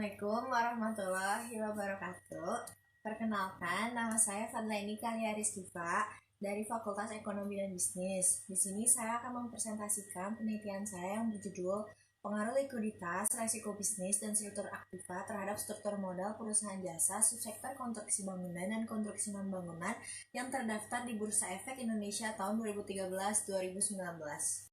Assalamualaikum warahmatullahi wabarakatuh. Perkenalkan, nama saya Fadlaini Kalia Rizkifa dari Fakultas Ekonomi dan Bisnis. Di sini saya akan mempresentasikan penelitian saya yang berjudul Pengaruh Likuiditas, Resiko Bisnis, dan Struktur Aktiva terhadap struktur modal perusahaan jasa, subsektor konstruksi bangunan dan konstruksi non-bangunan yang terdaftar di Bursa Efek Indonesia tahun 2013-2019.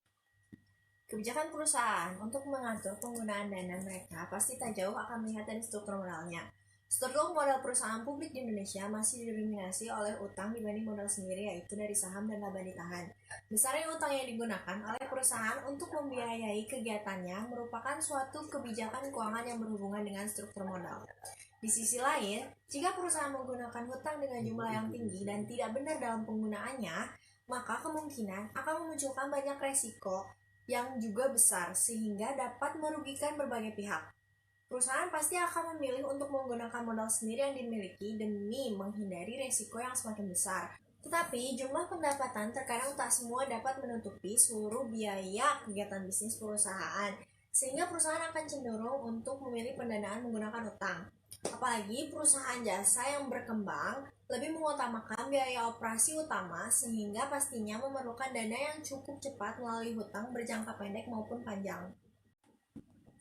Kebijakan perusahaan untuk mengatur penggunaan dana mereka pasti tak jauh akan melihat dari struktur modalnya. Struktur modal perusahaan publik di Indonesia masih didominasi oleh utang dibanding modal sendiri, yaitu dari saham dan laba ditahan. Besarnya utang yang digunakan oleh perusahaan untuk membiayai kegiatannya merupakan suatu kebijakan keuangan yang berhubungan dengan struktur modal. Di sisi lain, jika perusahaan menggunakan hutang dengan jumlah yang tinggi dan tidak benar dalam penggunaannya, maka kemungkinan akan memunculkan banyak resiko yang juga besar sehingga dapat merugikan berbagai pihak. Perusahaan pasti akan memilih untuk menggunakan modal sendiri yang dimiliki demi menghindari resiko yang semakin besar. Tetapi jumlah pendapatan terkadang tak semua dapat menutupi seluruh biaya kegiatan bisnis perusahaan, sehingga perusahaan akan cenderung untuk memilih pendanaan menggunakan utang. Apalagi perusahaan jasa yang berkembang lebih mengutamakan biaya operasi utama sehingga pastinya memerlukan dana yang cukup cepat melalui hutang berjangka pendek maupun panjang.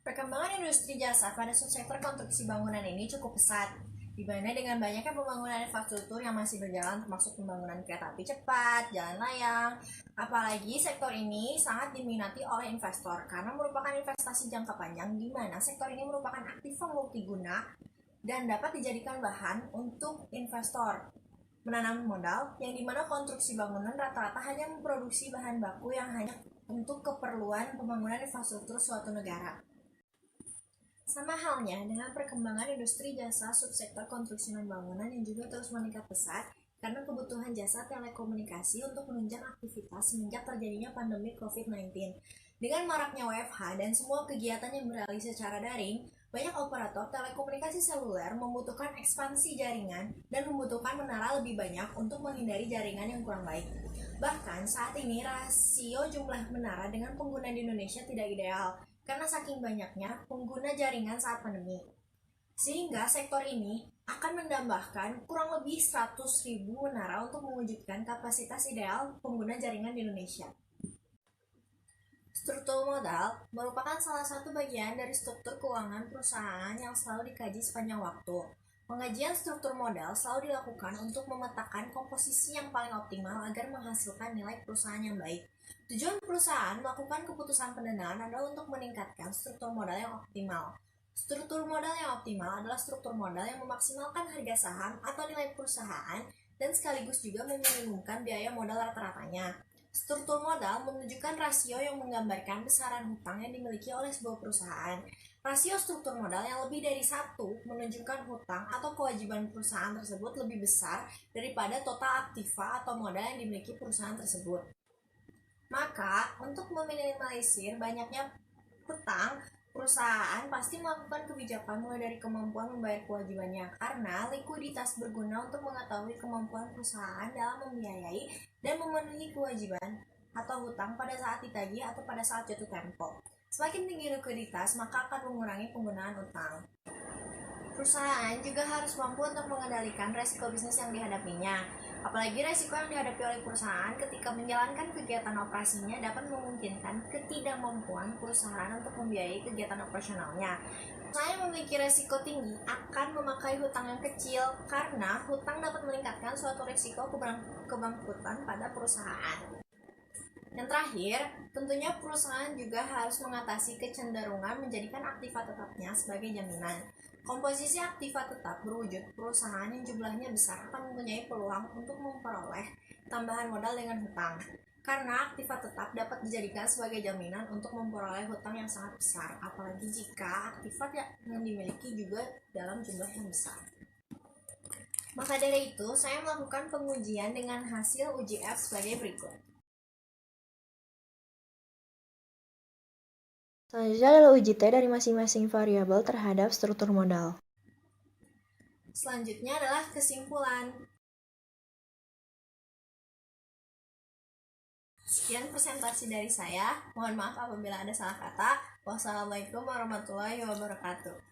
Perkembangan industri jasa pada subsektor konstruksi bangunan ini cukup pesat, di mana dengan banyaknya pembangunan infrastruktur yang masih berjalan termasuk pembangunan kereta api cepat, jalan layang. Apalagi sektor ini sangat diminati oleh investor karena merupakan investasi jangka panjang di mana sektor ini merupakan aktiva multiguna dan dapat dijadikan bahan untuk investor menanam modal, yang dimana konstruksi bangunan rata-rata hanya memproduksi bahan baku yang hanya untuk keperluan pembangunan infrastruktur suatu negara. Sama halnya dengan perkembangan industri jasa subsektor konstruksi non bangunan yang juga terus meningkat pesat karena kebutuhan jasa telekomunikasi untuk menunjang aktivitas semenjak terjadinya pandemi COVID-19. Dengan maraknya WFH dan semua kegiatan yang beralih secara daring, banyak operator telekomunikasi seluler membutuhkan ekspansi jaringan dan membutuhkan menara lebih banyak untuk menghindari jaringan yang kurang baik. Bahkan saat ini rasio jumlah menara dengan pengguna di Indonesia tidak ideal karena saking banyaknya pengguna jaringan saat pandemi. Sehingga sektor ini akan menambahkan kurang lebih 100.000 menara untuk mewujudkan kapasitas ideal pengguna jaringan di Indonesia. Struktur modal merupakan salah satu bagian dari struktur keuangan perusahaan yang selalu dikaji sepanjang waktu. Pengajian struktur modal selalu dilakukan untuk memetakan komposisi yang paling optimal agar menghasilkan nilai perusahaan yang baik. Tujuan perusahaan melakukan keputusan pendanaan adalah untuk meningkatkan struktur modal yang optimal. Struktur modal yang optimal adalah struktur modal yang memaksimalkan harga saham atau nilai perusahaan dan sekaligus juga meminimumkan biaya modal rata-ratanya. Struktur modal menunjukkan rasio yang menggambarkan besaran hutang yang dimiliki oleh sebuah perusahaan. Rasio struktur modal yang lebih dari 1 menunjukkan hutang atau kewajiban perusahaan tersebut lebih besar daripada total aktiva atau modal yang dimiliki perusahaan tersebut. Maka, untuk meminimalisir banyaknya hutang, perusahaan pasti melakukan kebijakan mulai dari kemampuan membayar kewajibannya, karena likuiditas berguna untuk mengetahui kemampuan perusahaan dalam membiayai dan memenuhi kewajiban atau hutang pada saat ditagih atau pada saat jatuh tempo. Semakin tinggi likuiditas, maka akan mengurangi penggunaan utang. Perusahaan juga harus mampu untuk mengendalikan resiko bisnis yang dihadapinya. Apalagi resiko yang dihadapi oleh perusahaan ketika menjalankan kegiatan operasinya dapat memungkinkan ketidakmampuan perusahaan untuk membiayai kegiatan operasionalnya. Perusahaan yang memiliki resiko tinggi akan memakai hutang yang kecil karena hutang dapat meningkatkan suatu resiko kebangkrutan pada perusahaan. Yang terakhir, tentunya perusahaan juga harus mengatasi kecenderungan menjadikan aktiva tetapnya sebagai jaminan. Komposisi aktiva tetap berwujud perusahaan yang jumlahnya besar akan mempunyai peluang untuk memperoleh tambahan modal dengan hutang. Karena aktiva tetap dapat dijadikan sebagai jaminan untuk memperoleh hutang yang sangat besar, apalagi jika aktiva yang dimiliki juga dalam jumlah yang besar. Maka dari itu, saya melakukan pengujian dengan hasil uji F sebagai berikut. Selanjutnya adalah uji T dari masing-masing variabel terhadap struktur modal. Selanjutnya adalah kesimpulan. Sekian presentasi dari saya. Mohon maaf apabila ada salah kata. Wassalamualaikum warahmatullahi wabarakatuh.